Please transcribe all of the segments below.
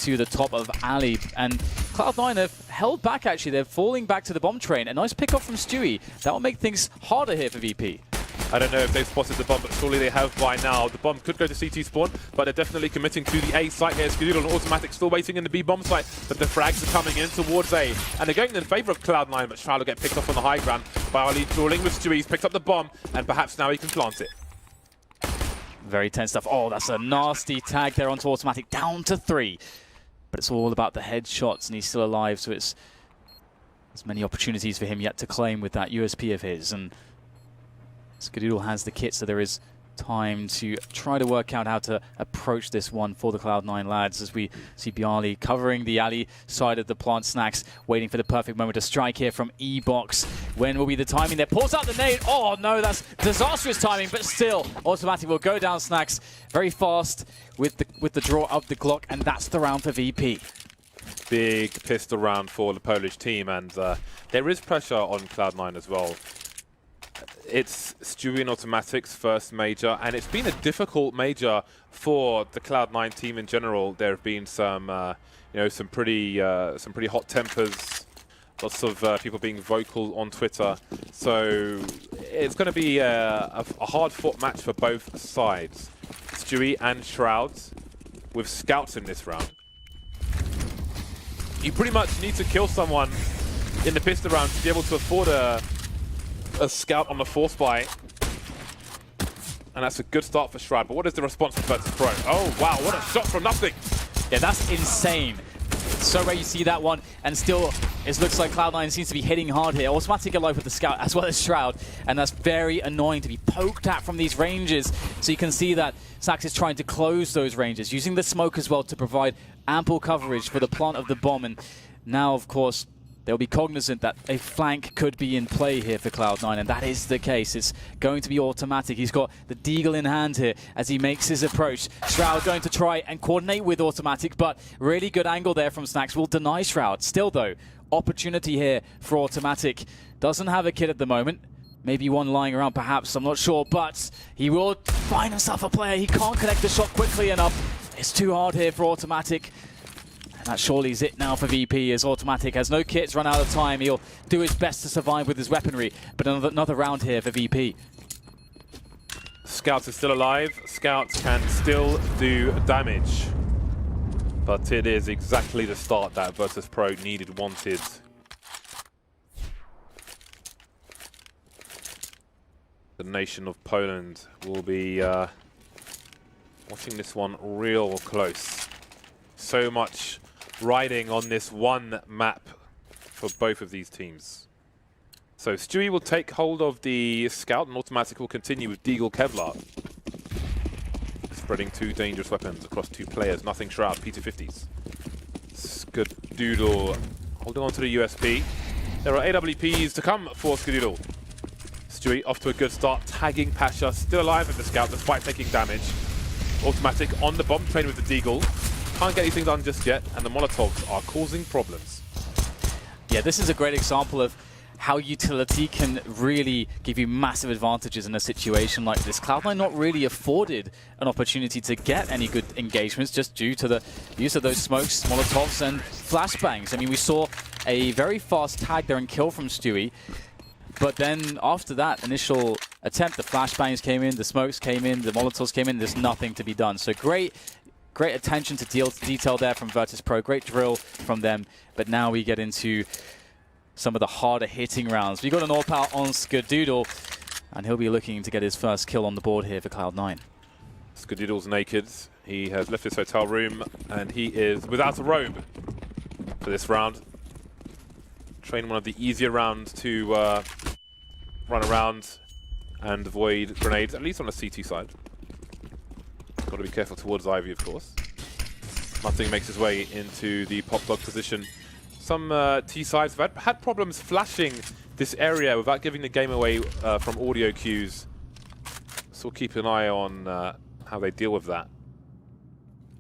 to the top of alley, and Cloud9 have held back actually. They're falling back to the bomb train. A nice pick off from Stewie. That will make things harder here for VP. I don't know if they've spotted the bomb, but surely they have by now. The bomb could go to CT spawn, but they're definitely committing to the A site here. Skadoodle and Automatic still waiting in the B bomb site, but the frags are coming in towards A. And they're going in favor of Cloud9, but Shroud will get picked off on the high ground. Barley dueling with Stewie. He's picked up the bomb, and perhaps now he can plant it. Very tense stuff. Oh, that's a nasty tag there onto Automatic, down to 3. But it's all about the headshots, and he's still alive, so it's there's many opportunities for him yet to claim with that USP of his. And Skadoodle has the kit, so there is time to try to work out how to approach this one for the Cloud9 lads, as we see Bialy covering the alley side of the plant. Snax waiting for the perfect moment to strike here from E-Box. When will be the timing there? Pulls out the nade. Oh no, that's disastrous timing, but still Automatic will go down Snax very fast with the draw of the Glock, and that's the round for VP. Big pistol round for the Polish team, and there is pressure on Cloud9 as well. It's Stewie and Automatic's first major, and it's been a difficult major for the Cloud9 team in general. There have been some, some pretty hot tempers, lots of people being vocal on Twitter. So it's going to be a hard-fought match for both sides. Stewie and Shroud with scouts in this round. You pretty much need to kill someone in the pistol round to be able to afford a scout on the force buy. And that's a good start for Shroud. But what is the response from Virtus.pro? Oh, wow, what a shot from nothing. Yeah, that's insane. It's so rare you see that one, and still it looks like Cloud9 seems to be hitting hard here. Automatic alive with the scout as well as Shroud, and that's very annoying to be poked at from these ranges. So you can see that Sax is trying to close those ranges, using the smoke as well to provide ample coverage for the plant of the bomb. And now, of course, they'll be cognizant that a flank could be in play here for Cloud9, and that is the case. It's going to be Automatic. He's got the Deagle in hand here as he makes his approach. Shroud going to try and coordinate with Automatic, but really good angle there from Snax will deny Shroud. Still, though, opportunity here for Automatic. Doesn't have a kit at the moment. Maybe one lying around, perhaps. I'm not sure, but he will find himself a player. He can't connect the shot quickly enough. It's too hard here for Automatic. And that surely is it now for VP, as Automatic has no kits, run out of time. He'll do his best to survive with his weaponry, but another round here for VP. Scouts are still alive. Scouts can still do damage. But it is exactly the start that Virtus.pro needed, wanted. The nation of Poland will be watching this one real close. So much riding on this one map for both of these teams. So Stewie will take hold of the scout, and Automatic will continue with Deagle Kevlar. Spreading two dangerous weapons across two players. Nothing Shroud, P250s. Skadoodle holding on to the USP. There are AWPs to come for Skadoodle. Stewie off to a good start, tagging Pasha, still alive with the scout despite taking damage. Automatic on the bomb train with the Deagle. Can't get anything done just yet, and the Molotovs are causing problems. Yeah, this is a great example of how utility can really give you massive advantages in a situation like this. Cloud9 not really afforded an opportunity to get any good engagements just due to the use of those smokes, Molotovs, and flashbangs. I mean, we saw a very fast tag there and kill from Stewie, but then after that initial attempt, the flashbangs came in, the smokes came in, the Molotovs came in, there's nothing to be done. So great attention to detail there from Virtus.pro. Great drill from them. But now we get into some of the harder hitting rounds. We got an AWP on Skadoodle, and he'll be looking to get his first kill on the board here for Cloud9. Skadoodle's naked. He has left his hotel room, and he is without a robe for this round. Train one of the easier rounds to run around and avoid grenades, at least on the CT side. Got to be careful towards Ivy, of course. Nothing makes his way into the pop dog position. Some T sides have had problems flashing this area without giving the game away from audio cues. So we'll keep an eye on how they deal with that.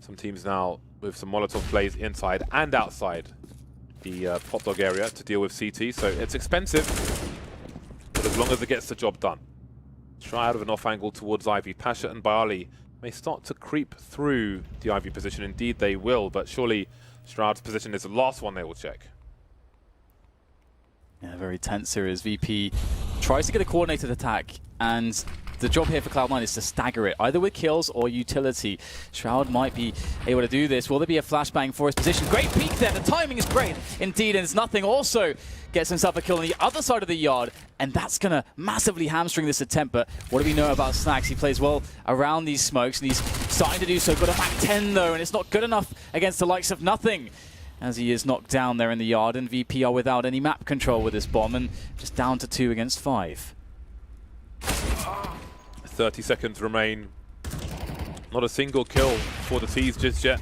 Some teams now with some Molotov plays inside and outside the pop dog area to deal with CT. So it's expensive, but as long as it gets the job done. Try out of an off angle towards Ivy. Pasha and Bialy may start to creep through the Ivy position. Indeed, they will, but surely Shroud's position is the last one they will check. Yeah, very tense here as VP tries to get a coordinated attack, and the job here for Cloud9 is to stagger it, either with kills or utility. Shroud might be able to do this. Will there be a flashbang for his position? Great peek there. The timing is great indeed, and it's nothing. Also gets himself a kill on the other side of the yard, and that's going to massively hamstring this attempt. But what do we know about Snacks? He plays well around these smokes, and he's starting to do so. Got a back 10 though, and it's not good enough against the likes of Nothing, as he is knocked down there in the yard, and VP are without any map control with this bomb, and just down to 2 against 5. 30 seconds remain. Not a single kill for the T's just yet.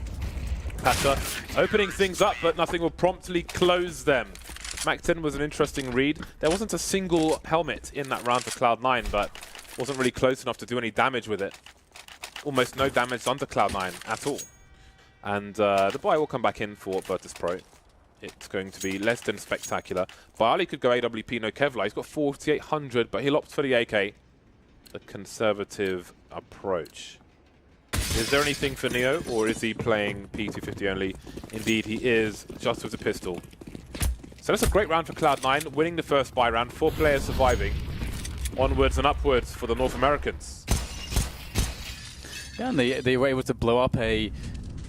Pasha opening things up, but Nothing will promptly close them. Mac 10 was an interesting read. There wasn't a single helmet in that round for Cloud9, but wasn't really close enough to do any damage with it. Almost no damage under Cloud9 at all. And the buy will come back in for Virtus.pro. It's going to be less than spectacular. Bali could go AWP, no Kevlar. He's got 4,800, but he'll opt for the AK. The conservative approach. Is there anything for Neo, or is he playing P250 only? Indeed, he is, just with the pistol. So that's a great round for Cloud9, winning the first buy round. 4 players surviving. Onwards and upwards for the North Americans. Yeah, and they were able to blow up a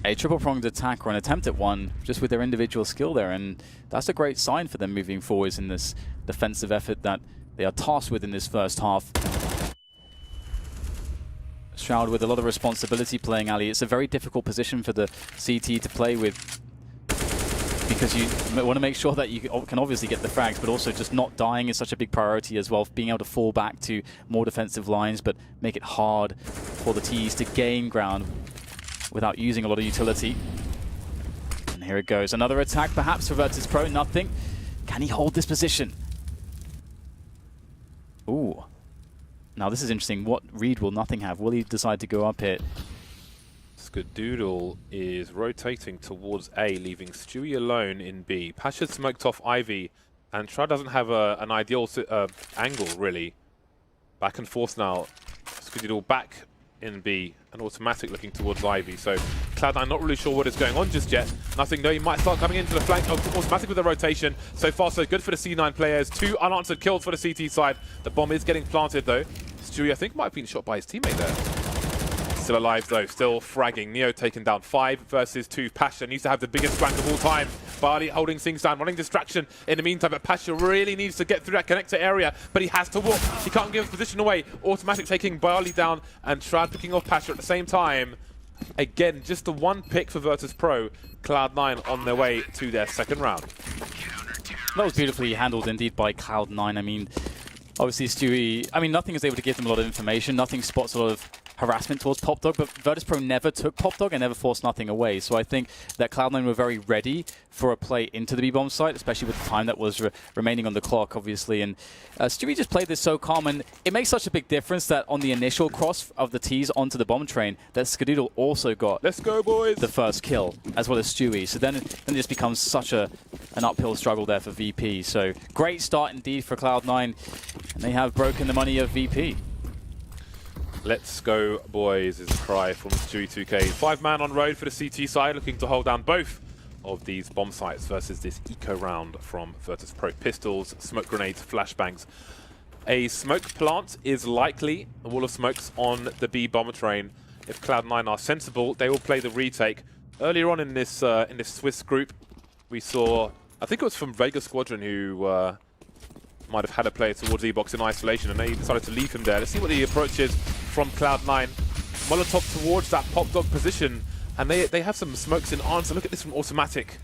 triple-pronged attack or an attempt at one just with their individual skill there, and that's a great sign for them moving forwards in this defensive effort that they are tasked with in this first half. Shroud with a lot of responsibility playing Ali. It's a very difficult position for the CT to play with, because you want to make sure that you can obviously get the frags, but also just not dying is such a big priority as well. Being able to fall back to more defensive lines, but make it hard for the T's to gain ground without using a lot of utility. And here it goes. Another attack perhaps for Virtus.pro. Nothing. Can he hold this position? Ooh. Now this is interesting. What read will Nothing have? Will he decide to go up here? Skadoodle is rotating towards A, leaving Stewie alone in B. Pasha smoked off Ivy, and Shroud doesn't have an ideal angle, really. Back and forth now. Skadoodle back in B, and Automatic looking towards Ivy. So Cloud9 not really sure what is going on just yet. Nothing, though, he might start coming into the flank. Automatic with the rotation. So far, so good for the C9 players. 2 unanswered kills for the CT side. The bomb is getting planted, though. Stewie, I think, might have been shot by his teammate there. Still alive, though. Still fragging. Neo taken down. 5 versus 2. Pasha needs to have the biggest flank of all time. Bali holding things down, running distraction in the meantime, but Pasha really needs to get through that connector area, but he has to walk. He can't give his position away. Automatic taking Bali down, and Shroud picking off Pasha at the same time. Again, just the one pick for Virtus.pro. Cloud9 on their way to their second round. That was beautifully handled indeed by Cloud9. I mean, obviously Stewie, Nothing is able to give them a lot of information. Nothing spots a lot of harassment towards Pop Dog, but Virtus.pro never took Pop Dog and never forced Nothing away. So I think that Cloud9 were very ready for a play into the B-bomb site, especially with the time that was remaining on the clock, obviously. And Stewie just played this so calm, and it makes such a big difference that on the initial cross of the T's onto the bomb train, that Skadoodle also got Let's go, boys! The first kill, as well as Stewie. So then it just becomes such an uphill struggle there for VP. So great start indeed for Cloud9, and they have broken the money of VP. Let's go, boys, is a cry from Stewie 2K. 5-man on road for the CT side, looking to hold down both of these bomb sites versus this eco round from Virtus.pro. Pistols, smoke grenades, flashbangs. A smoke plant is likely, a wall of smokes on the B bomber train. If Cloud9 are sensible, they will play the retake. Earlier on in this Swiss group, we saw, I think it was from Vega Squadron, who might have had a player towards E-box in isolation, and they decided to leave him there. Let's see what the approach is from Cloud9. Molotov towards that Pop Dog position, and they have some smokes in answer. Look at this from Automatic.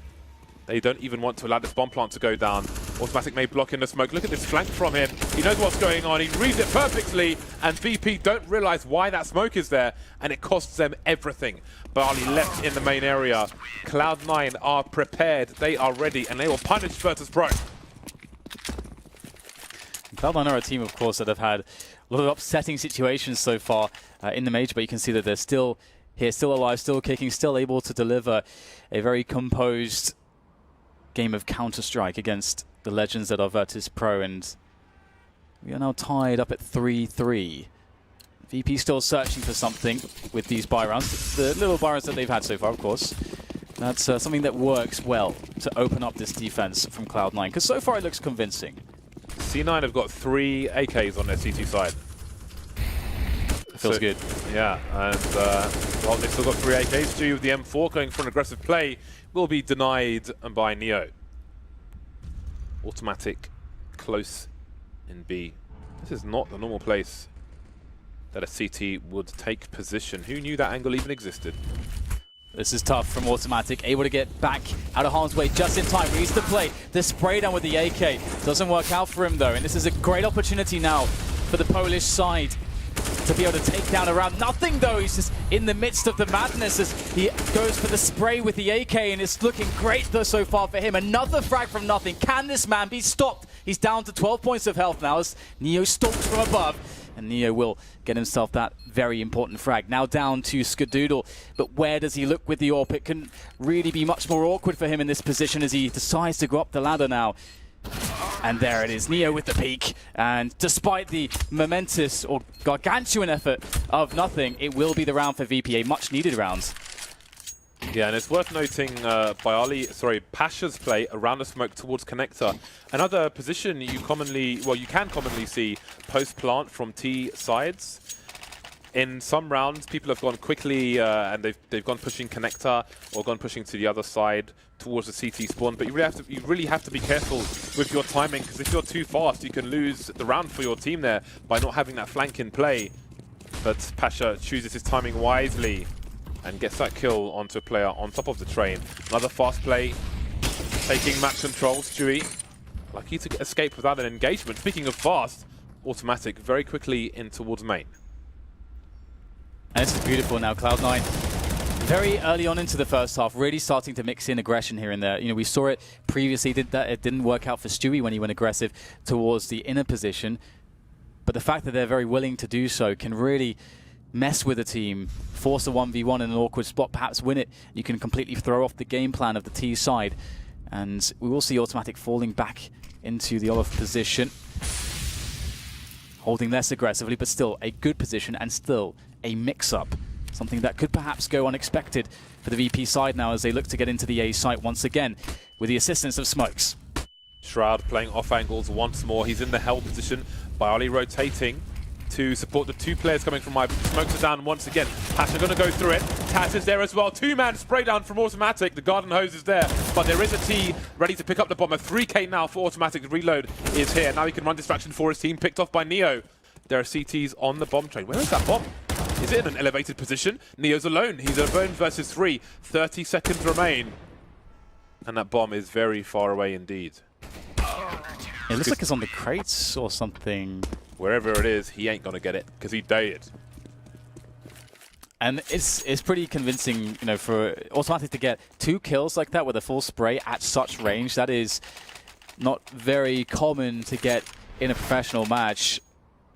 They don't even want to allow this bomb plant to go down. Automatic may block in the smoke. Look at this flank from him. He knows what's going on. He reads it perfectly, and VP don't realize why that smoke is there, and it costs them everything. Bali left in the main area. Cloud9 are prepared. They are ready, and they will punish Virtus.pro. Cloud9 are a team, of course, that have had a lot of upsetting situations so far in the major, but you can see that they're still here, still alive, still kicking, still able to deliver a very composed game of Counter-Strike against the legends that are Virtus.pro, and we are now tied up at 3-3. VP still searching for something with these buy rounds. The little buy rounds that they've had so far, of course. That's something that works well to open up this defense from Cloud9, because so far it looks convincing. C9 have got 3 AKs on their CT side. Feels good. Yeah, and well, they've still got 3 AKs. Stewie with the M4 going for an aggressive play will be denied by Neo. Automatic close in B. This is not the normal place that a CT would take position. Who knew that angle even existed? This is tough from Automatic, able to get back out of harm's way just in time. Reads the play, the spray down with the AK. Doesn't work out for him though, and this is a great opportunity now for the Polish side to be able to take down a round. Nothing though, he's just in the midst of the madness as he goes for the spray with the AK, and it's looking great though so far for him. Another frag from nothing. Can this man be stopped? He's down to 12 points of health now as Neo stalks from above. And Neo will get himself that very important frag. Now down to Skadoodle, but where does he look with the AWP? It can really be much more awkward for him in this position as he decides to go up the ladder now. And there it is, Neo with the peak. And despite the momentous or gargantuan effort of nothing, it will be the round for VP, a much needed round. Yeah, and it's worth noting Pasha's play around the smoke towards connector. Another position you can commonly see post-plant from T sides. In some rounds, people have gone quickly and they've gone pushing connector or gone pushing to the other side towards the CT spawn. But you really have to be careful with your timing, because if you're too fast, you can lose the round for your team there by not having that flank in play. But Pasha chooses his timing wisely and gets that kill onto a player on top of the train. Another fast play, taking map control. Stewie, lucky to escape without an engagement. Speaking of fast, Automatic very quickly in towards main. And this is beautiful now, Cloud9. Very early on into the first half, really starting to mix in aggression here and there. You know, we saw it previously, it didn't work out for Stewie when he went aggressive towards the inner position. But the fact that they're very willing to do so can really mess with a team, force a 1v1 in an awkward spot, perhaps win it. You can completely throw off the game plan of the T side. And we will see Automatic falling back into the Olaf position. Holding less aggressively, but still a good position and still a mix-up. Something that could perhaps go unexpected for the VP side now as they look to get into the A site once again with the assistance of Smokes. Shroud playing off angles once more. He's in the hell position. Bialy rotating to support the 2 players coming from my Smokes are down once again. Pasha going to go through it. Tat is there as well. 2-man spray down from Automatic. The garden hose is there, but there is a T ready to pick up the bomb. A 3K now for Automatic. Reload is here. Now he can run distraction for his team. Picked off by Neo. There are CTs on the bomb train. Where is that bomb? Is it in an elevated position? Neo's alone. He's alone versus 3. 30 seconds remain. And that bomb is very far away indeed. It looks like it's on the crates or something. Wherever it is, he ain't gonna get it because he died. And it's pretty convincing, you know, for Automatic to get 2 kills like that with a full spray at such range. That is not very common to get in a professional match,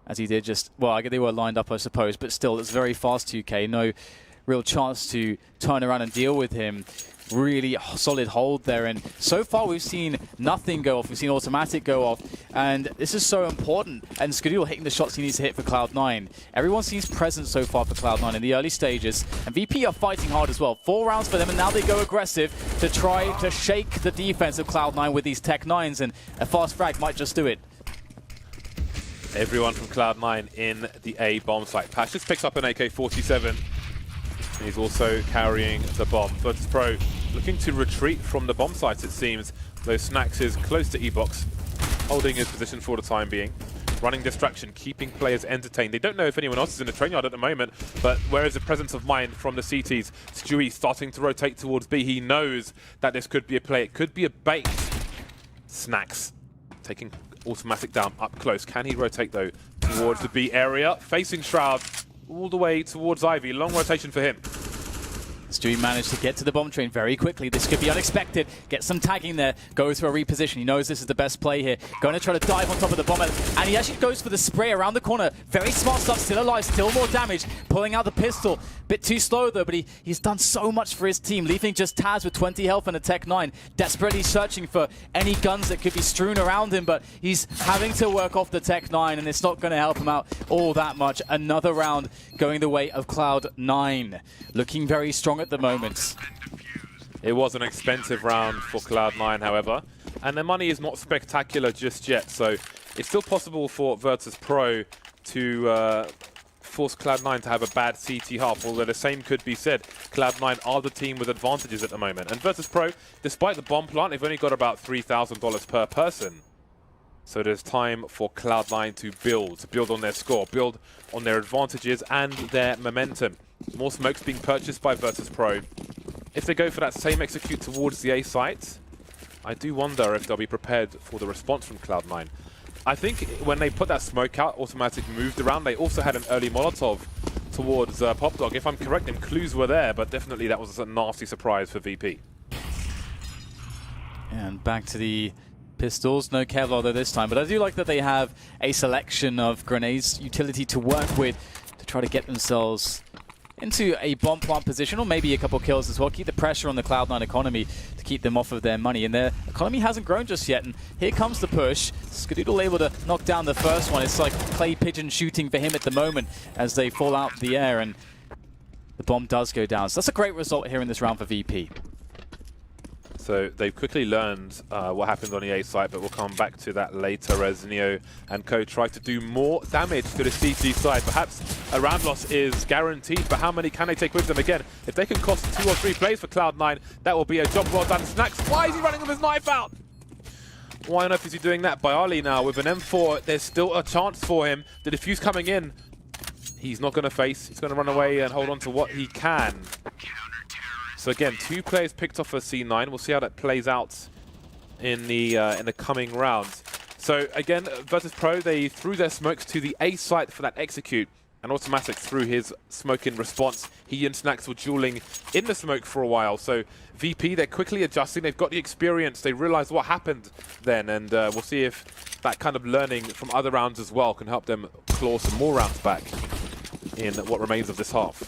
as he did just, well, they were lined up, I suppose, but still, it's very fast 2K. No real chance to turn around and deal with him. Really solid hold there, and so far we've seen nothing go off. We've seen Automatic go off, and this is so important. And Skadoodle hitting the shots he needs to hit for Cloud9. Everyone seems present so far for Cloud9 in the early stages, and VP are fighting hard as well. 4 rounds for them, and now they go aggressive to try to shake the defense of Cloud9 with these Tech 9s, and a fast frag might just do it. Everyone from Cloud9 in the A bomb site. Pash just picks up an AK-47. He's also carrying the bomb. Virtus.pro looking to retreat from the bomb site, it seems. Though Snacks is close to E-Box, holding his position for the time being. Running distraction, keeping players entertained. They don't know if anyone else is in the train yard at the moment, but where is the presence of mind from the CTs? Stewie starting to rotate towards B. He knows that this could be a play. It could be a bait. Snacks taking Automatic down up close. Can he rotate, though, towards the B area? Facing Shroud all the way towards Ivy. Long rotation for him. Stewie managed to get to the bomb train very quickly. This could be unexpected. Get some tagging there. Goes for a reposition. He knows this is the best play here. Going to try to dive on top of the bomb. And he actually goes for the spray around the corner. Very smart stuff. Still alive. Still more damage. Pulling out the pistol. Bit too slow though, but he's done so much for his team. Leaving just Taz with 20 health and a Tech 9. Desperately searching for any guns that could be strewn around him, but he's having to work off the Tech 9 and it's not going to help him out all that much. Another round going the way of Cloud9. Looking very strong at the moment. It was an expensive round for Cloud9, however, and their money is not spectacular just yet, so it's still possible for Virtus.pro to force Cloud9 to have a bad CT half, although the same could be said. Cloud9 are the team with advantages at the moment, and Virtus.pro, despite the bomb plant, they've only got about $3,000 per person. So there's time for Cloud9 to build on their score, build on their advantages and their momentum. More smokes being purchased by Virtus.pro. If they go for that same execute towards the A site, I do wonder if they'll be prepared for the response from Cloud9. I think when they put that smoke out, automatic moved around. They also had an early Molotov towards Pop Dog. If I'm correct, them clues were there, but definitely that was a nasty surprise for VP. And back to the pistols. No Kevlar though this time, but I do like that they have a selection of grenades utility to work with to try to get themselves into a bomb plant position, or maybe a couple kills as well. Keep the pressure on the Cloud9 economy to keep them off of their money. And their economy hasn't grown just yet. And here comes the push. Skadoodle able to knock down the first one. It's like clay pigeon shooting for him at the moment as they fall out the air. And the bomb does go down. So that's a great result here in this round for VP. So they've quickly learned what happened on the A site, but we'll come back to that later as Neo and Co try to do more damage to the CT side. Perhaps a round loss is guaranteed, but how many can they take with them again? If they can cost 2 or 3 plays for Cloud9, that will be a job well done. Snacks, why is he running with his knife out? Why on earth is he doing that? Bayali now with an M4, there's still a chance for him. The defuse coming in, he's not going to face, he's going to run away and hold on to what he can. So again, 2 players picked off a C9. We'll see how that plays out in the coming rounds. So again, Virtus.pro, they threw their smokes to the A site for that execute, and Automatic threw his smoke in response. He and Snacks were dueling in the smoke for a while. So VP, they're quickly adjusting. They've got the experience. They realized what happened then, and we'll see if that kind of learning from other rounds as well can help them claw some more rounds back in what remains of this half.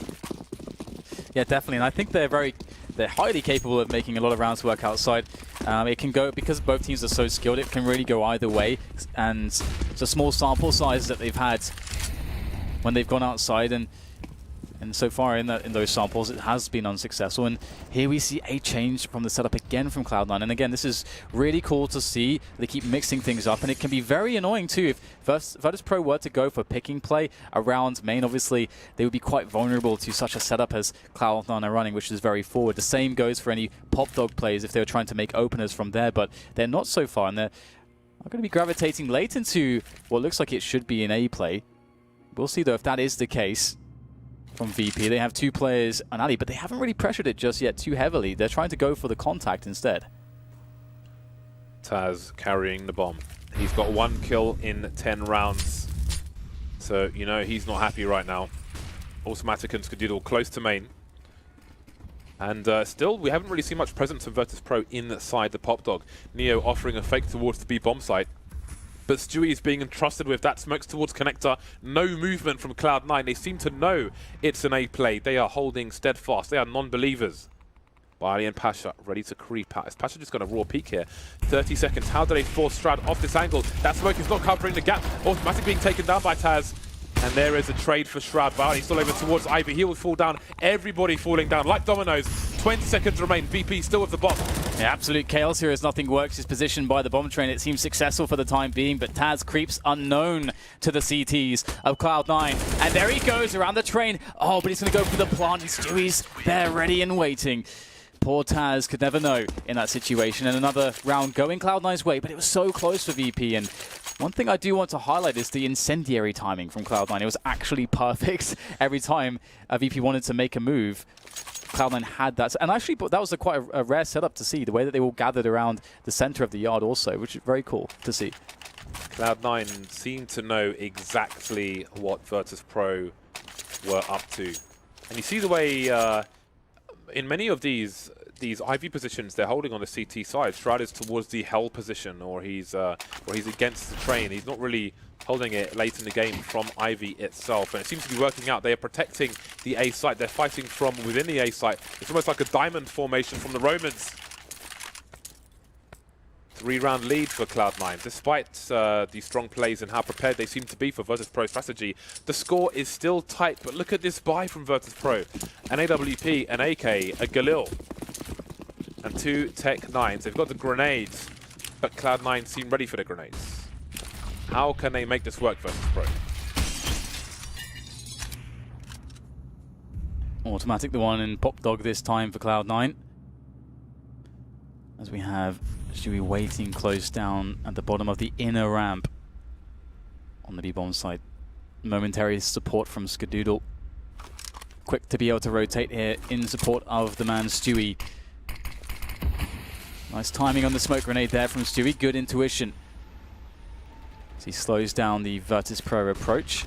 Yeah, definitely, and I think they're highly capable of making a lot of rounds work outside. It can go, because both teams are so skilled, it can really go either way, and it's a small sample size that they've had when they've gone outside, and so far in those samples it has been unsuccessful. And here we see a change from the setup again from Cloud9, and again this is really cool to see. They keep mixing things up, and it can be very annoying too if Virtus.pro were to go for picking play around main. Obviously they would be quite vulnerable to such a setup as Cloud9 are running, which is very forward. The same goes for any Pop Dog plays if they were trying to make openers from there, but they're not so far, and they're going to be gravitating late into what looks like it should be an A play. We'll see though if that is the case from VP. They have 2 players on alley, but they haven't really pressured it just yet too heavily. They're trying to go for the contact instead. Taz carrying the bomb. He's got 1 kill in 10 rounds. So, you know, he's not happy right now. Automatic and Skadoodle close to main. And still, we haven't really seen much presence of Virtus.pro inside the Pop Dog. Neo offering a fake towards the B bomb site. But Stewie is being entrusted with that. Smokes towards connector. No movement from Cloud9. They seem to know it's an A play. They are holding steadfast. They are non-believers. Bali and Pasha ready to creep out. Is Pasha just going to raw peek here? 30 seconds. How do they force Stroud off this angle? That smoke is not covering the gap. Automatic being taken down by Taz. And there is a trade for Shroud. Bali still over towards Ivy. He will fall down. Everybody falling down like dominoes. 20 seconds remain. VP still with the bomb. Yeah, absolute chaos here as nothing works. His position by the bomb train, it seems successful for the time being, but Taz creeps unknown to the CTs of Cloud9. And there he goes around the train. Oh, but he's going to go for the plant, and Stewie's there ready and waiting. Poor Taz could never know in that situation. And another round going Cloud9's way, but it was so close for VP. And one thing I do want to highlight is the incendiary timing from Cloud9. It was actually perfect every time VP wanted to make a move. Cloud9 had that, and actually that was quite a rare setup to see, the way that they all gathered around the center of the yard also, which is very cool to see. Cloud9 seemed to know exactly what Virtus.pro were up to. And you see the way in many of these IV positions, they're holding on the CT side. Shroud is towards the Hell position, or he's against the train. He's not really holding it late in the game from Ivy itself, and it seems to be working out. They are protecting the A site. They're fighting from within the A site. It's almost like a diamond formation from the Romans. 3-round lead for Cloud9. Despite the strong plays and how prepared they seem to be for Virtus.pro strategy, the score is still tight. But look at this buy from Virtus.pro. An AWP, an AK, a Galil, and 2 Tech 9s. They've got the grenades, but Cloud9 seem ready for the grenades. How can they make this work, Virtus.pro? Automatic, the one in Pop Dog this time for Cloud9. As we have Stewie waiting close down at the bottom of the inner ramp on the B-bomb side. Momentary support from Skadoodle. Quick to be able to rotate here in support of the man Stewie. Nice timing on the smoke grenade there from Stewie. Good intuition. As he slows down the Virtus.pro approach.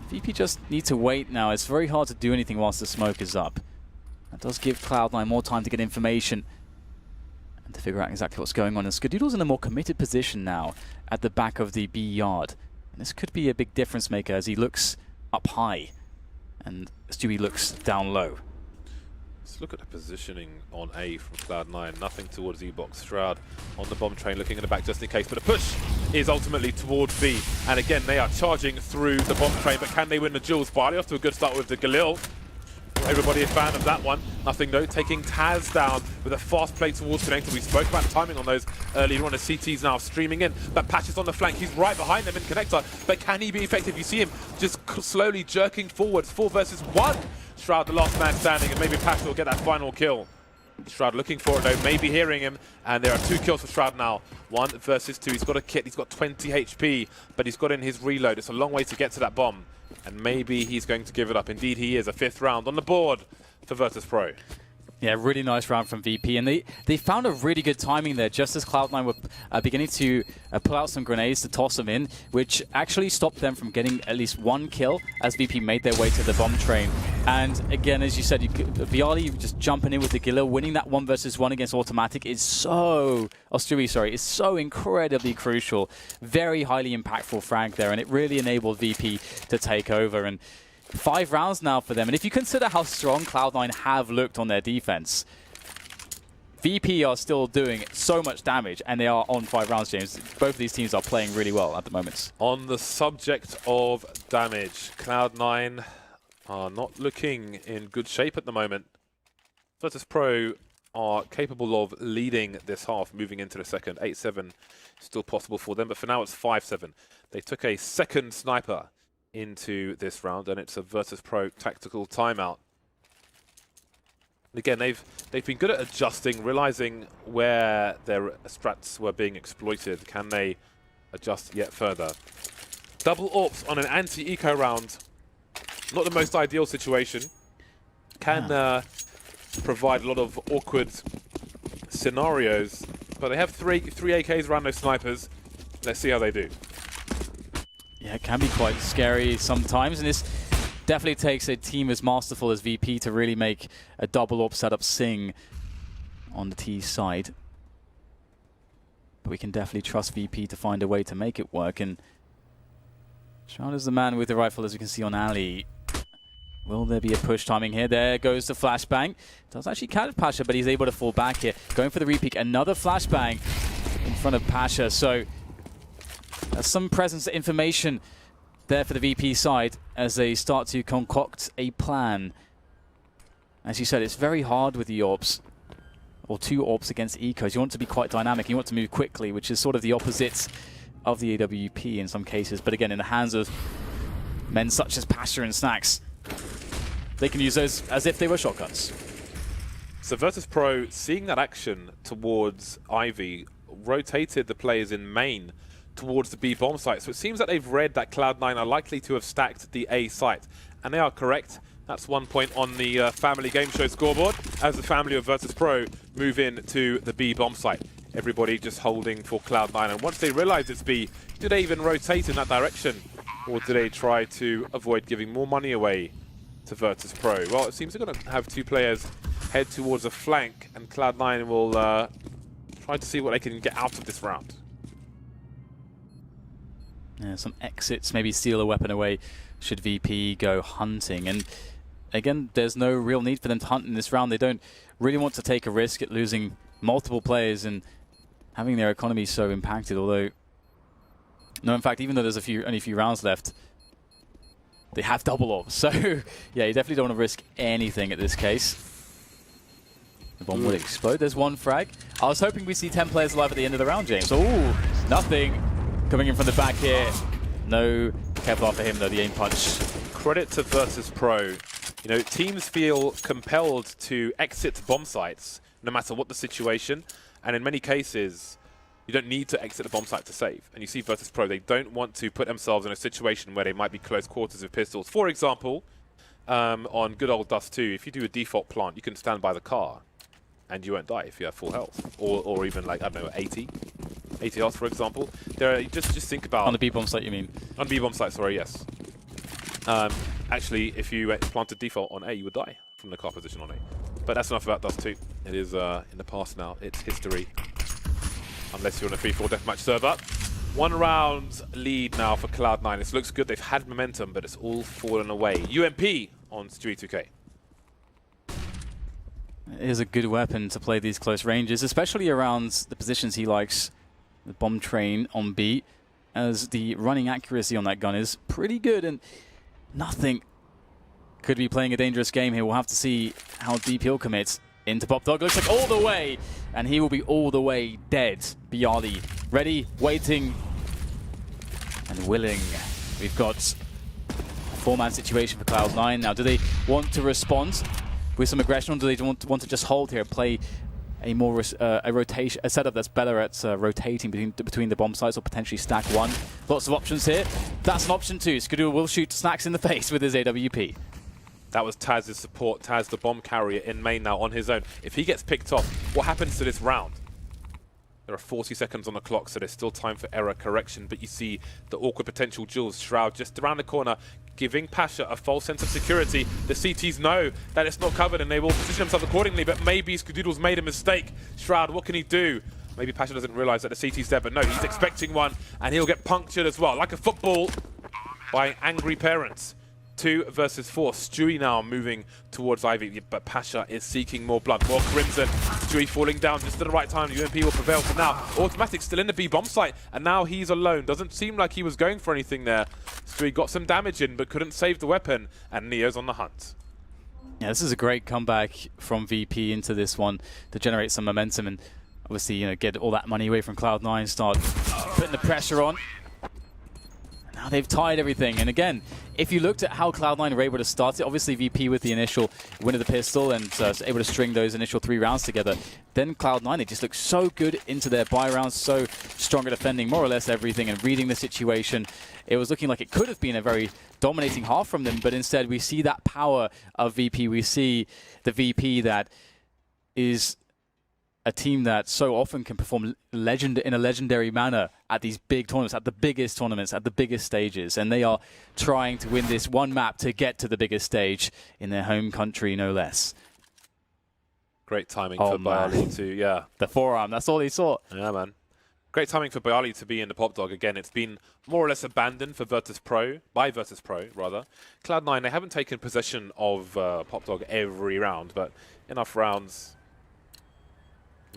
VP just need to wait now. It's very hard to do anything whilst the smoke is up. That does give Cloud9 more time to get information and to figure out exactly what's going on. And Skadoodle's in a more committed position now at the back of the B yard. And this could be a big difference maker as he looks up high and Stewie looks down low. Let's look at the positioning on A from Cloud9. Nothing towards E-box. Shroud on the bomb train, looking in the back just in case. But the push is ultimately towards B. And again, they are charging through the bomb train. But can they win the duels? Barley off to a good start with the Galil. Everybody a fan of that one. Nothing though, taking Taz down with a fast play towards connector. We spoke about timing on those earlier on. The CT's now streaming in, but Patch is on the flank. He's right behind them in connector, but can he be effective? You see him just slowly jerking forwards. 4 versus 1. Shroud, the last man standing, and maybe Patch will get that final kill. Shroud looking for it though, maybe hearing him, and there are 2 kills for Shroud now. 1 versus 2. He's got a kit, he's got 20 HP, but he's got in his reload. It's a long way to get to that bomb. And maybe he's going to give it up. Indeed, he is. A 5th round on the board for Virtus.pro. Yeah, really nice round from VP. And they found a really good timing there, just as Cloud9 were beginning to pull out some grenades to toss them in, which actually stopped them from getting at least 1 kill as VP made their way to the bomb train. And again, as you said, Viali just jumping in with the Gila, winning that 1 versus 1 against Automatic is so... Stewie, sorry, is so incredibly crucial. Very highly impactful frag there, and it really enabled VP to take over. And 5 rounds now for them, and if you consider how strong Cloud9 have looked on their defense, VP are still doing so much damage, and they are on 5 rounds, James. Both of these teams are playing really well at the moment. On the subject of damage, Cloud9 are not looking in good shape at the moment. Virtus.pro are capable of leading this half, moving into the second. 8-7 still possible for them, but for now it's 5-7. They took a second sniper into this round, and it's a Virtus.pro tactical timeout. Again, they've been good at adjusting, realizing where their strats were being exploited. Can they adjust yet further? Double AWPs on an anti-eco round. Not the most ideal situation. Can provide a lot of awkward scenarios, but they have three AKs around those snipers. Let's see how they do. Yeah, it can be quite scary sometimes, and this definitely takes a team as masterful as VP to really make a double AWP setup sing on the T side. But we can definitely trust VP to find a way to make it work, and Shroud is the man with the rifle, as we can see on Ali. Will there be a push timing here? There goes the flashbang. Does actually catch Pasha, but he's able to fall back here. Going for the repeat, another flashbang in front of Pasha, so there's some presence information there for the VP side as they start to concoct a plan. As you said, it's very hard with the AWPs, or 2 AWPs against ecos. You want to be quite dynamic, you want to move quickly, which is sort of the opposite of the AWP in some cases. But again, in the hands of men such as Pasha and Snacks, they can use those as if they were shotguns. So Virtus.pro, seeing that action towards Ivy, rotated the players in main towards the B bomb site. So it seems that they've read that Cloud9 are likely to have stacked the A site. And they are correct. That's 1 point on the family game show scoreboard as the family of Virtus.pro move in to the B bomb site. Everybody just holding for Cloud9. And once they realize it's B, do they even rotate in that direction? Or do they try to avoid giving more money away to Virtus.pro? Well, it seems they're going to have 2 players head towards a flank, and Cloud9 will try to see what they can get out of this round. Yeah, some exits, maybe steal a weapon away should VP go hunting. And again, there's no real need for them to hunt in this round. They don't really want to take a risk at losing multiple players and having their economy so impacted. Although, no, in fact, even though there's only a few rounds left, they have double orbs. So, yeah, you definitely don't want to risk anything at this case. The bomb would explode. There's one frag. I was hoping we'd see 10 players alive at the end of the round, James. Ooh, nothing. Coming in from the back here. No Kevlar for him, though, the aim punch. Credit to Virtus.pro. You know, teams feel compelled to exit bomb sites, no matter what the situation. And in many cases, you don't need to exit the bomb site to save. And you see Virtus.pro, they don't want to put themselves in a situation where they might be close quarters with pistols. For example, on good old Dust 2, if you do a default plant, you can stand by the car and you won't die if you have full health. Or even like, I don't know, 80 health, for example. Just think about... On the B-bomb site, you mean? On B-bomb site, sorry, yes. Actually, if you planted default on A, you would die from the car position on A. But that's enough about Dust 2. It is in the past now. It's history. Unless you're on a 3-4 deathmatch server. 1 round lead now for Cloud9. This looks good. They've had momentum, but it's all fallen away. UMP on Stewie 2K. It is a good weapon to play these close ranges, especially around the positions he likes. The bomb train on B, as the running accuracy on that gun is pretty good, and nothing could be playing a dangerous game here. We'll have to see how deep he'll commit into Pop Dog. Looks like all the way, and he will be all the way dead. Bialy ready, waiting, and willing. We've got a 4-man situation for Cloud9. Now, do they want to respond with some aggression, or do they want to just hold here and play a more a setup that's better at rotating between the bomb sites, or potentially stack one? Lots of options here. That's an option too. Skadoo will shoot Snacks in the face with his AWP. That was Taz's support. Taz, the bomb carrier in main now on his own. If he gets picked off, what happens to this round? There are 40 seconds on the clock, so there's still time for error correction, but you see the awkward potential Jules. Shroud just around the corner, giving Pasha a false sense of security. The CTs know that it's not covered and they will position themselves accordingly, but maybe Skadoodle's made a mistake. Shroud, what can he do? Maybe Pasha doesn't realize that the CT's there, but no, he's expecting one, and he'll get punctured as well, like a football by angry parents. 2 versus 4. Stewie now moving towards Ivy, but Pasha is seeking more blood, more crimson. Stewie falling down just at the right time. UMP will prevail for now. Automatic still in the B bomb site, and now he's alone. Doesn't seem like he was going for anything there. Stewie got some damage in, but couldn't save the weapon, and Neo's on the hunt. Yeah, this is a great comeback from VP into this one to generate some momentum and obviously, you know, get all that money away from Cloud9, start putting the pressure on. Now they've tied everything, and again, if you looked at how Cloud9 were able to start it, obviously VP with the initial win of the pistol and able to string those initial 3 rounds together, then Cloud9, they just look so good into their buy rounds, so strong at defending more or less everything and reading the situation. It was looking like it could have been a very dominating half from them, but instead we see that power of VP. We see the VP that is a team that so often can perform in a legendary manner at these big tournaments, at the biggest tournaments, at the biggest stages. And they are trying to win this one map to get to the biggest stage in their home country, no less. Great timing for Bialy to, yeah. The forearm, that's all he saw. Yeah, man. Great timing for Bialy to be in the Pop Dog again. It's been more or less abandoned for Virtus.pro, by Virtus.pro, rather. Cloud9, they haven't taken possession of Pop Dog every round, but enough rounds.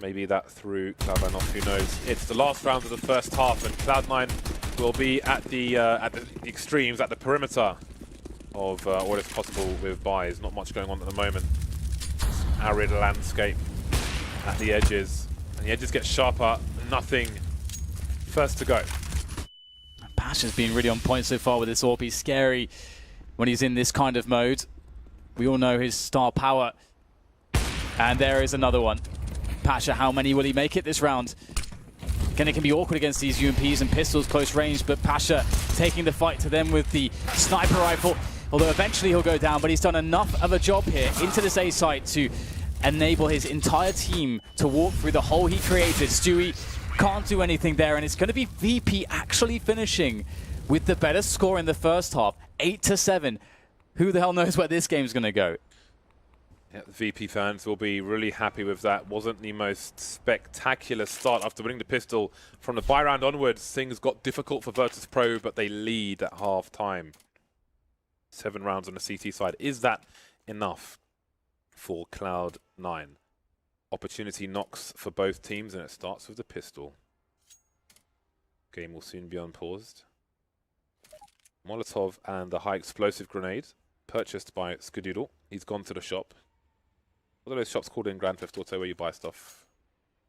Maybe that threw Cloud9 off, who knows. It's the last round of the first half, and Cloud9 will be at the extremes, at the perimeter of what is possible with buys. Not much going on at the moment. Arid landscape at the edges. And the edges get sharper. Nothing. First to go. Pasha's been really on point so far with this AWP. He's scary when he's in this kind of mode. We all know his star power. And there is another one. Pasha, how many will he make it this round? Again, it can be awkward against these UMPs and pistols close range, but Pasha taking the fight to them with the sniper rifle. Although eventually he'll go down, but he's done enough of a job here into this A site to enable his entire team to walk through the hole he created. Stewie can't do anything there, and it's going to be VP actually finishing with the better score in the first half, 8-7. Who the hell knows where this game's going to go? Yeah, the VP fans will be really happy with that. Wasn't the most spectacular start after winning the pistol. From the buy round onwards, things got difficult for Virtus.pro, but they lead at half time. 7 rounds on the CT side. Is that enough for Cloud9? Opportunity knocks for both teams, and it starts with the pistol. Game will soon be unpaused. Molotov and the high explosive grenade purchased by Skadoodle. He's gone to the shop. What are those shops called in Grand Theft Auto where you buy stuff?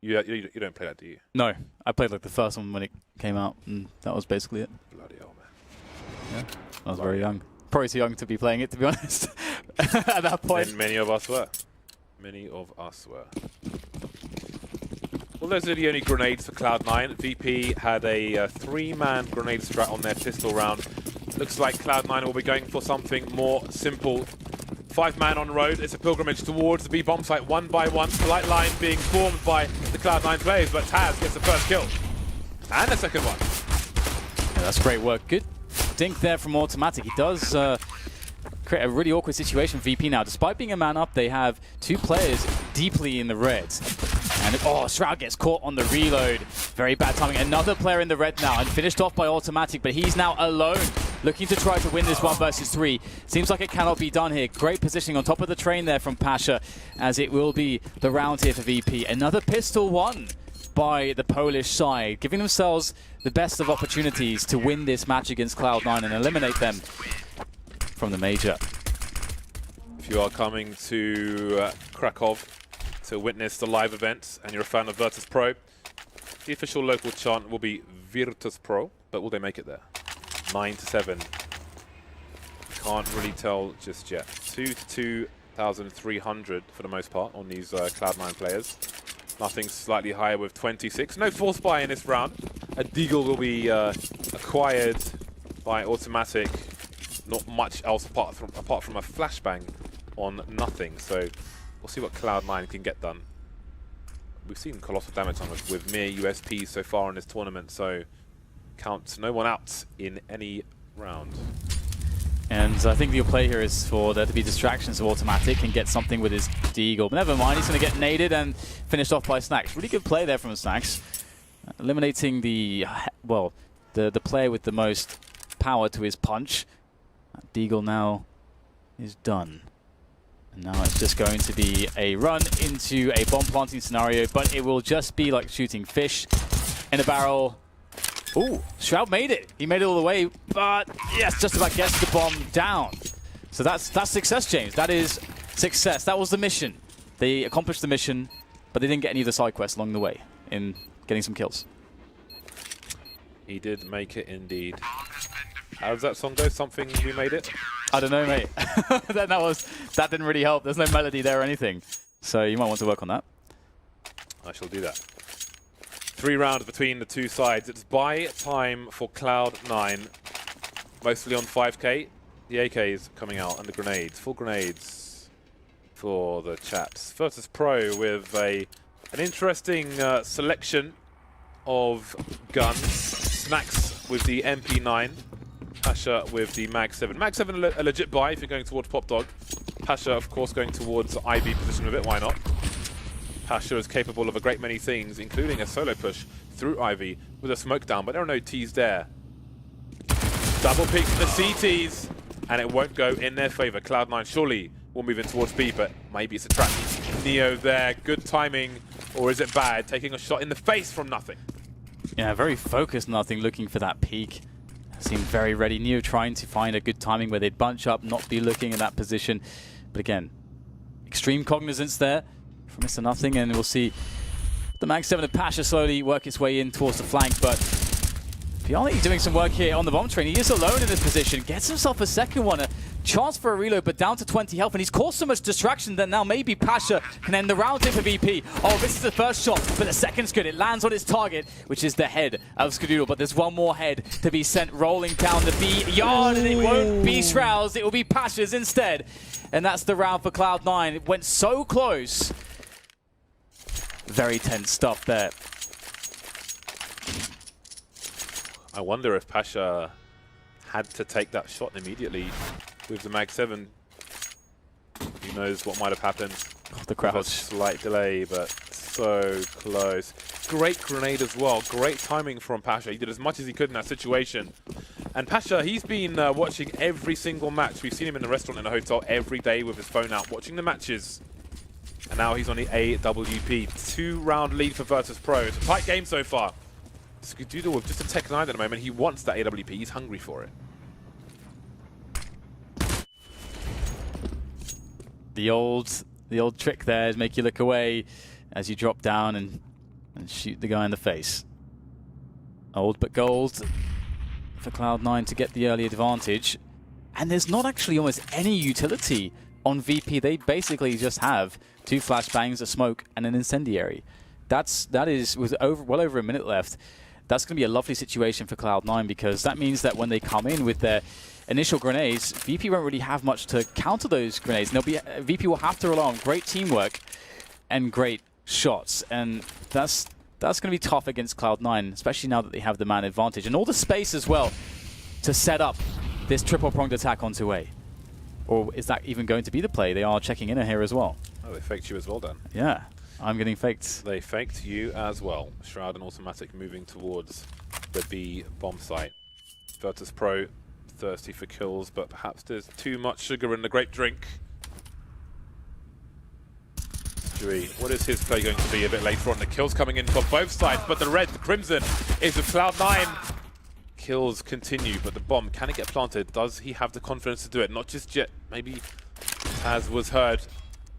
You don't play that, do you? No, I played like the first one when it came out, and that was basically it. Bloody hell, man. Yeah, I was very young. Probably too young to be playing it, to be honest, at that point. And many of us were. Many of us were. Well, those are the only grenades for Cloud9. VP had a 3-man grenade strat on their pistol round. Looks like Cloud9 will be going for something more simple. 5-man on the road. It's a pilgrimage towards the B bomb site one by one. Polite line being formed by the Cloud9 players, but Taz gets the first kill. And the second one. Yeah, that's great work. Good dink there from Automatic. He does create a really awkward situation for VP now. Despite being a man up, they have 2 players deeply in the red. And oh, Shroud gets caught on the reload. Very bad timing. Another player in the red now, and finished off by Automatic, but he's now alone, looking to try to win this 1 versus 3. Seems like it cannot be done here. Great positioning on top of the train there from Pasha, as it will be the round here for VP. Another pistol won by the Polish side, giving themselves the best of opportunities to win this match against Cloud9 and eliminate them from the major. If you are coming to Kraków to witness the live event and you're a fan of Virtus.pro, the official local chant will be Virtus.pro, but will they make it there? 9-7. Can't really tell just yet. 2 to 2,300 for the most part on these Cloud9 players. Nothing slightly higher with 26. No force buy in this round. A Deagle will be acquired by Automatic. Not much else apart from a flashbang on nothing. So we'll see what Cloud9 can get done. We've seen colossal damage on us with mere USPs so far in this tournament, so count no one out in any round. And I think the play here is for there to be distractions of Automatic and get something with his Deagle. But never mind, he's going to get naded and finished off by Snacks. Really good play there from Snacks. Eliminating the, well, the player with the most power to his punch. Deagle now is done. And now it's just going to be a run into a bomb planting scenario, but it will just be like shooting fish in a barrel. Ooh, Shroud made it. He made it all the way, but yes, just about gets the bomb down. So that's success, James. That is success. That was the mission. They accomplished the mission, but they didn't get any of the side quests along the way in getting some kills. He did make it indeed. How does that song go? Something we made it? I don't know, mate. that didn't really help. There's no melody there or anything. So you might want to work on that. I shall do that. 3 rounds between the 2 sides. It's buy time for Cloud9. Mostly on 5k. The AKs coming out and the grenades. Full grenades for the chaps. Virtus.pro with an interesting selection of guns. Snacks with the MP9. Pasha with the Mag 7. Mag 7 a legit buy if you're going towards Pop Dog. Pasha, of course, going towards IB position with it. Why not? Pasha is capable of a great many things, including a solo push through Ivy with a smoke down, but there are no T's there. Double pick the CTs, and it won't go in their favor. Cloud9 surely will move in towards B, but maybe it's a trap. Neo there, good timing, or is it bad? Taking a shot in the face from nothing. Yeah, very focused nothing, looking for that peak. Seemed very ready. Neo trying to find a good timing where they'd bunch up, not be looking in that position. But again, extreme cognizance there from Mr. Nothing, and we'll see the Mag 7 of Pasha slowly work its way in towards the flank, but Piali doing some work here on the bomb train. He is alone in this position, gets himself a second one, a chance for a reload, but down to 20 health, and he's caused so much distraction that now maybe Pasha can end the round here for VP. Oh, this is the first shot, but the second's good. It lands on its target, which is the head of Skadoodle, but there's one more head to be sent rolling down the B yard, and it won't be Shroud's, it will be Pasha's instead. And that's the round for Cloud9. It went so close. Very tense stuff there. I wonder if Pasha had to take that shot immediately with the Mag 7. Who knows what might have happened. Oh, the crowd. A slight delay, but so close. Great grenade as well. Great timing from Pasha. He did as much as he could in that situation. And Pasha, he's been watching every single match. We've seen him in the restaurant in a hotel every day with his phone out, watching the matches. And now he's on the AWP. 2-round lead for Virtus.pro. It's a tight game so far. Skadoodle with just a Tech 9 at the moment. He wants that AWP. He's hungry for it. The old trick there is make you look away as you drop down and shoot the guy in the face. Old but gold for Cloud9 to get the early advantage. And there's not actually almost any utility on VP. They basically just have 2 flashbangs, a smoke, and an incendiary. That is with well over a minute left. That's going to be a lovely situation for Cloud9 because that means that when they come in with their initial grenades, VP won't really have much to counter those grenades. And VP will have to rely on great teamwork and great shots, and that's going to be tough against Cloud9, especially now that they have the man advantage and all the space as well to set up this triple-pronged attack onto A. Or is that even going to be the play? They are checking in here as well. Oh, they faked you as well, Dan. Yeah, I'm getting faked. They faked you as well. Shroud and Automatic moving towards the B bomb site. Virtus.pro thirsty for kills, but perhaps there's too much sugar in the grape drink. Stewie, what is his play going to be a bit later on? The kills coming in for both sides, but the red, the crimson, is with Cloud9. Kills continue, but the bomb, can it get planted? Does he have the confidence to do it? Not just yet. Maybe Taz was heard,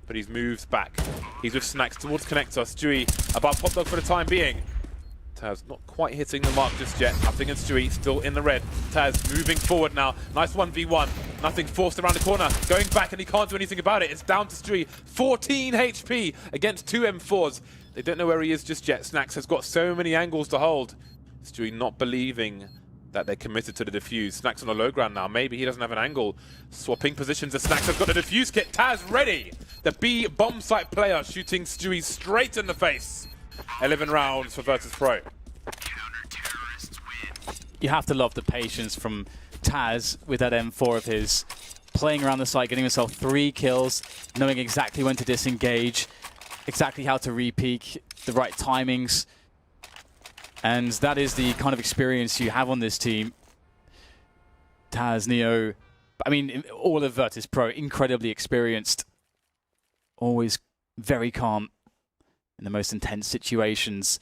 but he's moved back. He's with Snacks towards connector. Stewie about pop dog for the time being. Taz not quite hitting the mark just yet. Nothing in Stewie, still in the red. Taz moving forward now. Nice 1v1. Nothing forced around the corner. Going back and he can't do anything about it. It's down to Stewie. 14 HP against 2 M4s. They don't know where he is just yet. Snacks has got so many angles to hold. Stewie not believing that they're committed to the defuse. Snacks on the low ground now. Maybe he doesn't have an angle. Swapping positions as Snacks has got the defuse kit. Taz ready. The B bomb site player shooting Stewie straight in the face. 11 rounds for Virtus.pro. You have to love the patience from Taz with that M4 of his, playing around the site, getting himself 3 kills, knowing exactly when to disengage, exactly how to re-peek, the right timings. And that is the kind of experience you have on this team. Taz, Neo, I mean, all of Virtus.pro, incredibly experienced, always very calm in the most intense situations.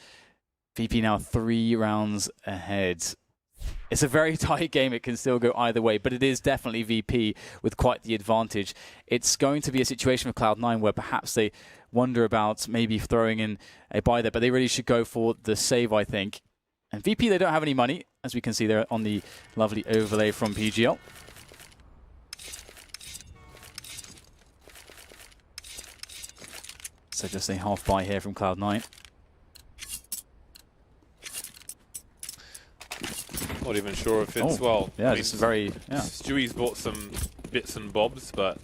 VP now 3 rounds ahead. It's a very tight game. It can still go either way, but it is definitely VP with quite the advantage. It's going to be a situation with Cloud9 where perhaps they wonder about maybe throwing in a buy there, but they really should go for the save, I think. And VP, they don't have any money, as we can see there on the lovely overlay from PGL. So just a half buy here from Cloud9. Not even sure if it's, well, yeah, I mean, it's very, yeah. Stewie's bought some bits and bobs, but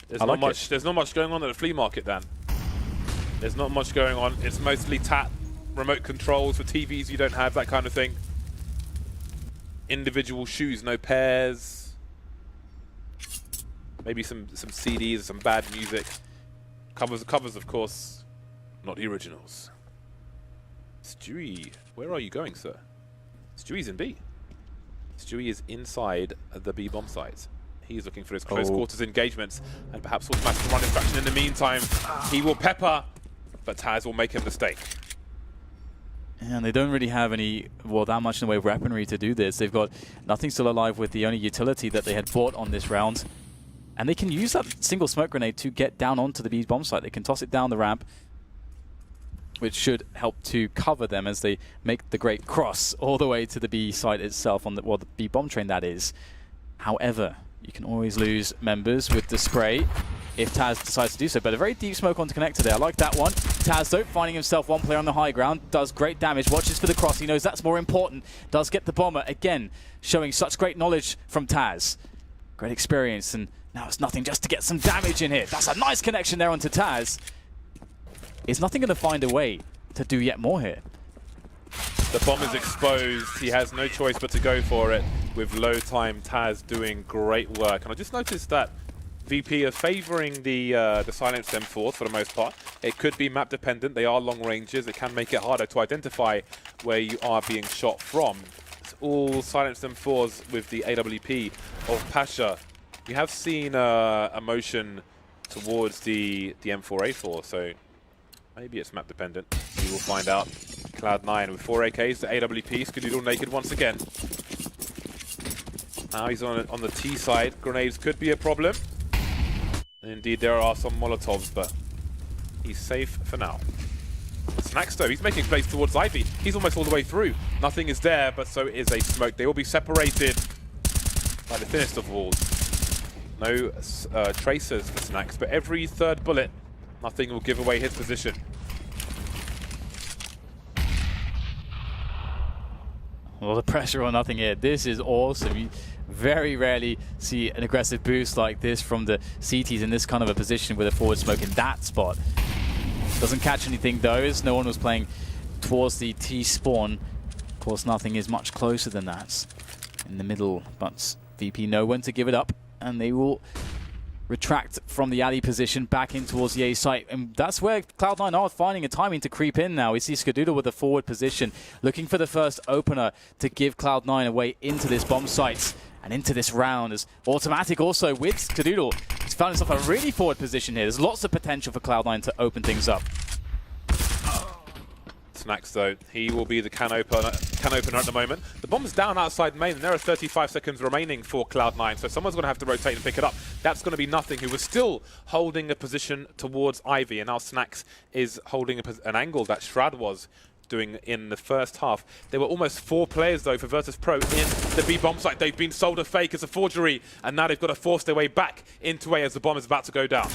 there's not much. There's not much going on at the flea market, Dan. There's not much going on. It's mostly tap, remote controls for TVs you don't have, that kind of thing. Individual shoes, no pairs. Maybe some CDs, some bad music. Covers, of course, not the originals. Stewie, where are you going, sir? Stewie's in B. Stewie is inside the B bomb site. He's looking for his close quarters engagements and perhaps automatic run instruction in the meantime. He will pepper, but Taz will make a mistake. And they don't really have any, well, that much in the way of weaponry to do this. They've got nothing still alive with the only utility that they had bought on this round. And they can use that single smoke grenade to get down onto the B bomb site. They can toss it down the ramp, which should help to cover them as they make the great cross all the way to the B site itself, on the, well, the B bomb train that is. However, you can always lose members with the spray if Taz decides to do so, but a very deep smoke onto connector there. I like that one. Taz, though, finding himself one player on the high ground, does great damage, watches for the cross. He knows that's more important, does get the bomber. Again, showing such great knowledge from Taz. Great experience, and now it's nothing just to get some damage in here. That's a nice connection there onto Taz. Is nothing going to find a way to do yet more here? The bomb is exposed. He has no choice but to go for it with low time. Taz doing great work. And I just noticed that VP are favoring the silenced M4s for the most part. It could be map dependent. They are long ranges. It can make it harder to identify where you are being shot from. It's all silenced M4s with the AWP of Pasha. We have seen a motion towards the M4A4, so maybe it's map dependent. We will find out. Cloud9 with 4 AKs, the AWP, Skadoodle naked once again. Now he's on the T side. Grenades could be a problem. And indeed, there are some Molotovs, but he's safe for now. Snacks, though, he's making plays towards Ivy. He's almost all the way through. Nothing is there, but so is a smoke. They will be separated by the thinnest of walls. No tracers for Snacks, but every third bullet, nothing will give away his position. Well, the pressure on nothing here. This is awesome. You very rarely see an aggressive boost like this from the CTs in this kind of a position with a forward smoke in that spot. Doesn't catch anything though, as no one was playing towards the T spawn. Of course, nothing is much closer than that in the middle, but VP know when to give it up, and they will retract from the alley position back in towards the A site, and that's where Cloud9 are finding a timing to creep in now. We see Skadoodle with the forward position, looking for the first opener to give Cloud9 a way into this bomb site and into this round, as Automatic also with Skadoodle has found himself a really forward position here. There's lots of potential for Cloud9 to open things up. Snacks, though, he will be the can opener at the moment. The bomb's down outside main, and there are 35 seconds remaining for Cloud9, so someone's going to have to rotate and pick it up. That's going to be nothing, who was still holding a position towards Ivy, and now Snacks is holding an angle that Shroud was doing in the first half. There were almost 4 players, though, for Virtus.pro in the B bomb site. They've been sold a fake as a forgery, and now they've got to force their way back into A as the bomb is about to go down.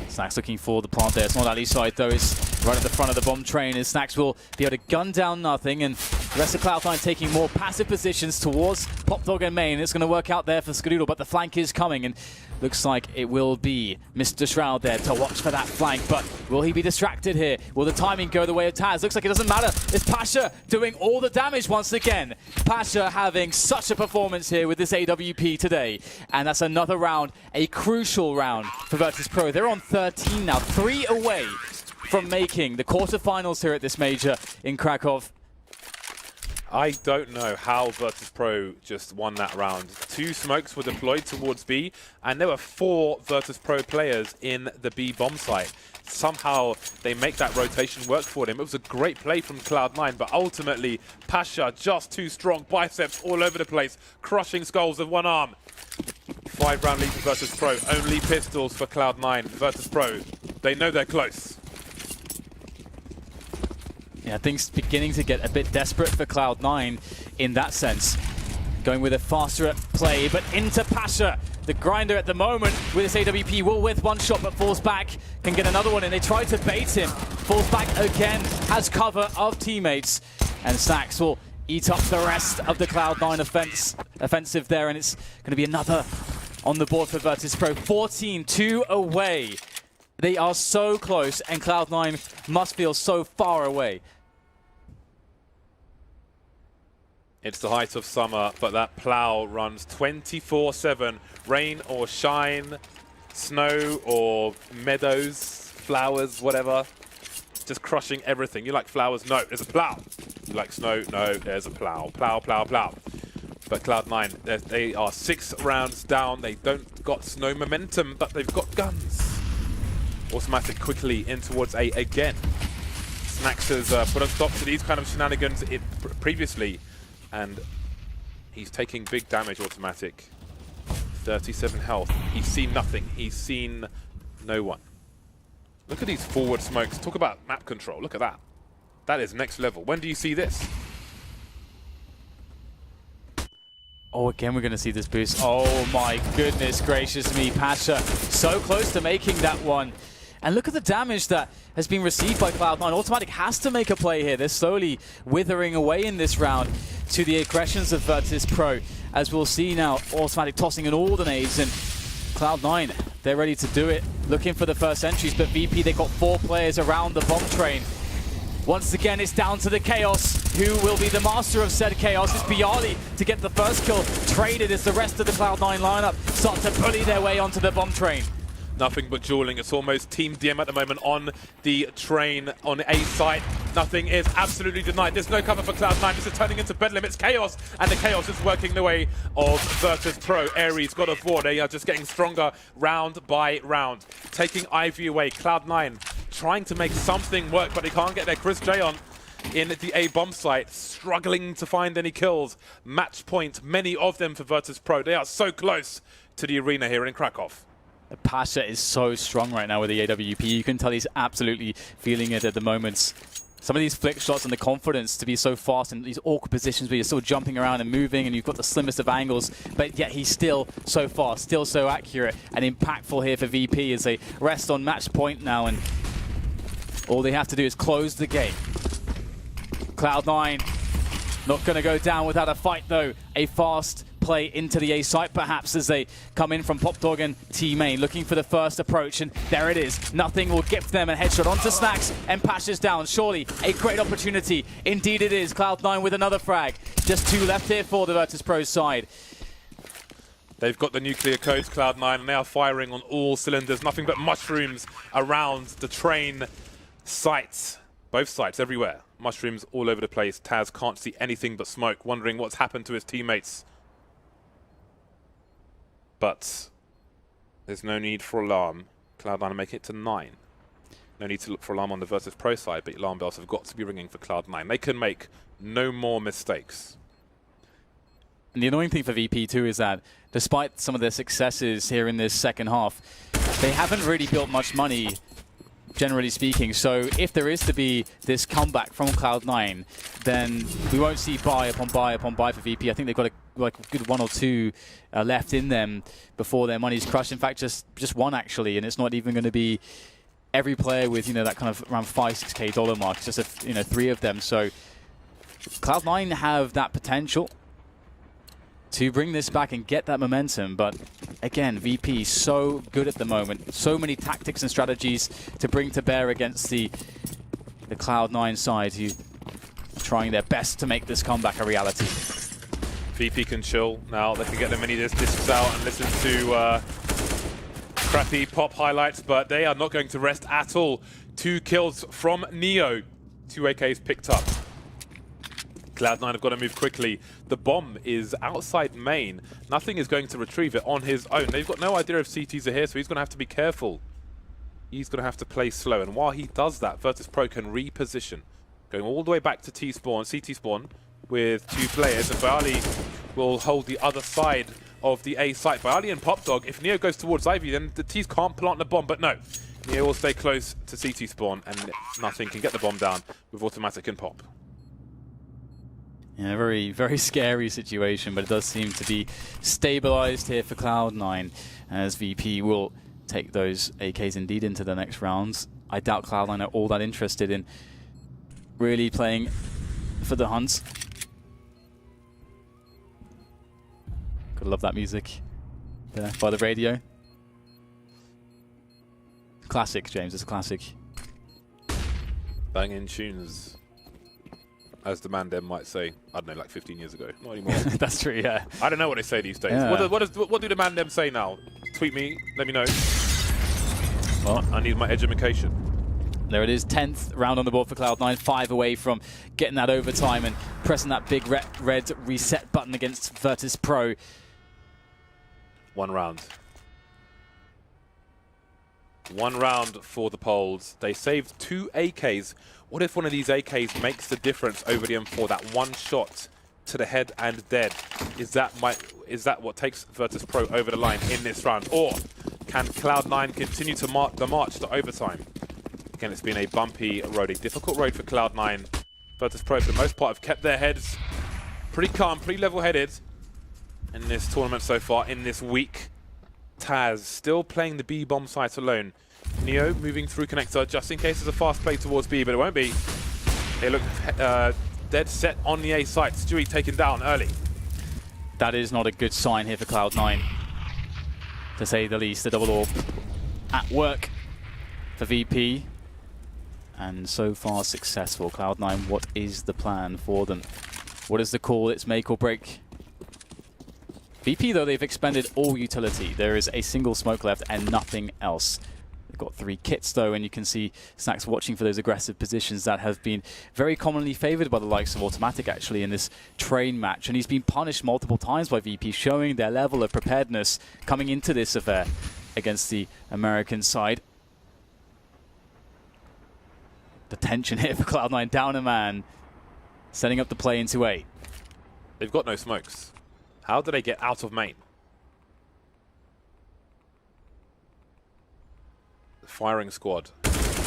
Snacks looking for the plant there. It's not alley side though, it's right at the front of the bomb train, and Snacks will be able to gun down nothing, and the rest of Cloud9 taking more passive positions towards Pop Dog and main. It's going to work out there for Skadoodle, but the flank is coming, and looks like it will be Mr. Shroud there to watch for that flank, but will he be distracted here? Will the timing go the way of Taz? Looks like it doesn't matter. It's Pasha doing all the damage once again. Pasha having such a performance here with this AWP today, and that's another round, a crucial round for Virtus.pro. They're on 13 now, 3 away from making the quarterfinals here at this major in Kraków. I don't know how Virtus.pro just won that round. 2 smokes were deployed towards B, and there were 4 Virtus.pro players in the B bomb site. Somehow they make that rotation work for them. It was a great play from Cloud9, but ultimately Pasha just too strong. Biceps all over the place, crushing skulls with one arm. 5-round lead for Virtus.pro. Only pistols for Cloud9. Virtus.pro, they know they're close. Yeah, things beginning to get a bit desperate for Cloud9 in that sense. Going with a faster play, but into Pasha. The grinder at the moment with his AWP will with one shot, but falls back. Can get another one, and they try to bait him. Falls back again, has cover of teammates. And Snacks will eat up the rest of the Cloud9 offensive there, and it's going to be another on the board for Virtus.pro. 14-2 away. They are so close, and Cloud9 must feel so far away. It's the height of summer, but that plow runs 24/7. Rain or shine, snow or meadows, flowers, whatever. Just crushing everything. You like flowers? No, there's a plow. You like snow? No, there's a plow. Plow, plow, plow. But Cloud9, they are 6 rounds down. They don't got snow momentum, but they've got guns. Automatic quickly in towards A again. Snacks has put a stop to these kind of shenanigans previously, and he's taking big damage. Automatic, 37 health. He's seen nothing. He's seen no one. Look at these forward smokes. Talk about map control. Look at that. That is next level. When do you see this? Oh, again, we're going to see this boost. Oh my goodness gracious me. Pasha so close to making that one. And look at the damage that has been received by Cloud9. Automatic has to make a play here. They're slowly withering away in this round to the aggressions of Virtus.pro. As we'll see now, Automatic tossing in all the nades, and Cloud9, they're ready to do it. Looking for the first entries, but VP, they've got 4 players around the bomb train. Once again, it's down to the Chaos. Who will be the master of said Chaos? It's Bialy to get the first kill. Traded as the rest of the Cloud9 lineup start to bully their way onto the bomb train. Nothing but dueling. It's almost Team DM at the moment on the train on A site. Nothing is absolutely denied. There's no cover for Cloud9. This is turning into bedlam. It's chaos, and the chaos is working the way of Virtus.pro. Aries, God of War. They are just getting stronger round by round. Taking Ivy away. Cloud9 trying to make something work, but they can't get their Chris J on in the A bomb site, struggling to find any kills. Match point, many of them for Virtus.pro. They are so close to the arena here in Kraków. Pasha is so strong right now with the AWP. You can tell he's absolutely feeling it at the moment. Some of these flick shots and the confidence to be so fast in these awkward positions where you're still jumping around and moving and you've got the slimmest of angles, but yet he's still so fast, still so accurate and impactful here for VP as they rest on match point now, and all they have to do is close the gate. Cloud9 not going to go down without a fight though. A fast play into the A site perhaps as they come in from Popdog and T-Main looking for the first approach, and there it is. Nothing will gift them a headshot onto Snacks, and Pasha's down. Surely a great opportunity. Indeed it is. Cloud9 with another frag. Just 2 left here for the Virtus.pro side. They've got the nuclear codes, Cloud9, and they are firing on all cylinders. Nothing but mushrooms around the train sites. Both sites, everywhere. Mushrooms all over the place. Taz can't see anything but smoke, wondering what's happened to his teammates. But there's no need for alarm. Cloud9 make it to 9. No need to look for alarm on the Virtus.pro side, but alarm bells have got to be ringing for Cloud9. They can make no more mistakes. And the annoying thing for VP too is that despite some of their successes here in this second half, they haven't really built much money, generally speaking. So if there is to be this comeback from Cloud9, then we won't see buy upon buy upon buy for VP. I think they've got a good 1 or 2 left in them before their money's crushed. In fact, just one actually, and it's not even going to be every player with, you know, that kind of around $5-6K mark. It's just 3 of them. So Cloud9 have that potential to bring this back and get that momentum, but again, VP so good at the moment. So many tactics and strategies to bring to bear against the Cloud9 side, who are trying their best to make this comeback a reality. VP can chill now. They can get the mini discs out and listen to crappy pop highlights, but they are not going to rest at all. 2 kills from Neo. 2 AKs picked up. Cloud9 have got to move quickly. The bomb is outside main. Nothing is going to retrieve it on his own. They've got no idea if CTs are here, so he's going to have to be careful. He's going to have to play slow, and while he does that, Virtus.pro can reposition. Going all the way back to T-spawn, CT spawn, with 2 players, and Bayali will hold the other side of the A site. Bayali and Popdog, if Neo goes towards Ivy, then the T's can't plant the bomb, but no. Neo will stay close to CT spawn, and nothing can get the bomb down with automatic and pop. Yeah, very, very scary situation, but it does seem to be stabilized here for Cloud9, as VP will take those AKs indeed into the next rounds. I doubt Cloud9 are all that interested in really playing for the hunt. Gotta love that music there by the radio. Classic, James, it's a classic. Banging tunes, as the man them might say. I don't know, like 15 years ago. Not anymore. That's true, yeah. I don't know what they say these days. Yeah. What do the man them say now? Tweet me, let me know. Well, I need my education. There it is, 10th round on the board for Cloud9, 5 away from getting that overtime and pressing that big red reset button against Virtus.pro. 1 round. 1 round for the Poles. They saved 2 AKs. What if one of these AKs makes the difference over the M4? That 1 shot to the head and dead. Is that what takes Virtus.pro over the line in this round? Or can Cloud9 continue to mark the march to overtime? Again, it's been a bumpy road, a difficult road for Cloud9. Virtus.pro, for the most part, have kept their heads pretty calm, pretty level-headed in this tournament so far, in this week. Taz still playing the B bomb site alone. Neo moving through connector just in case there's a fast play towards B, but it won't be. They look dead set on the A site. Stewie taken down early. That is not a good sign here for Cloud9, to say the least. The double AWP at work for VP. And so far successful. Cloud9, what is the plan for them? What is the call? It's make or break. VP, though, they've expended all utility. There is a single smoke left and nothing else. They've got 3 kits, though, and you can see Snacks watching for those aggressive positions that have been very commonly favored by the likes of Automatic, actually, in this train match. And he's been punished multiple times by VP, showing their level of preparedness coming into this affair against the American side. The tension here for Cloud9, down a man, setting up the play into A. They've got no smokes. How do they get out of main? The firing squad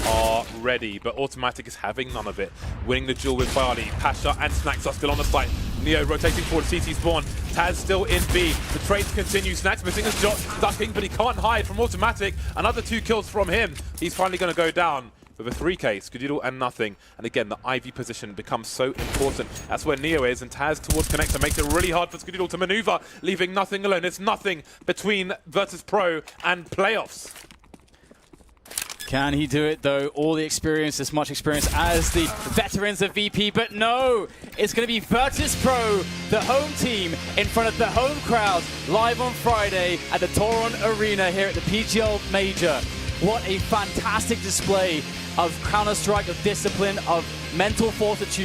are ready, but Automatic is having none of it. Winning the duel with Bali. Pasha and Snacks are still on the site. Neo rotating forward, CT spawn. Taz still in B. The trades continue. Snacks missing his shot, ducking, but he can't hide from Automatic. Another 2 kills from him. He's finally going to go down with a 3K, Skadoodle and nothing. And again, the IV position becomes so important. That's where Neo is, and Taz towards Connector makes it really hard for Skadoodle to maneuver, leaving nothing alone. It's nothing between Virtus.pro and playoffs. Can he do it, though? All the experience, as much experience as the veterans of VP, but no! It's going to be Virtus.pro, the home team, in front of the home crowd, live on Friday at the Toron Arena here at the PGL Major. What a fantastic display of Counter-Strike, of discipline, of mental fortitude.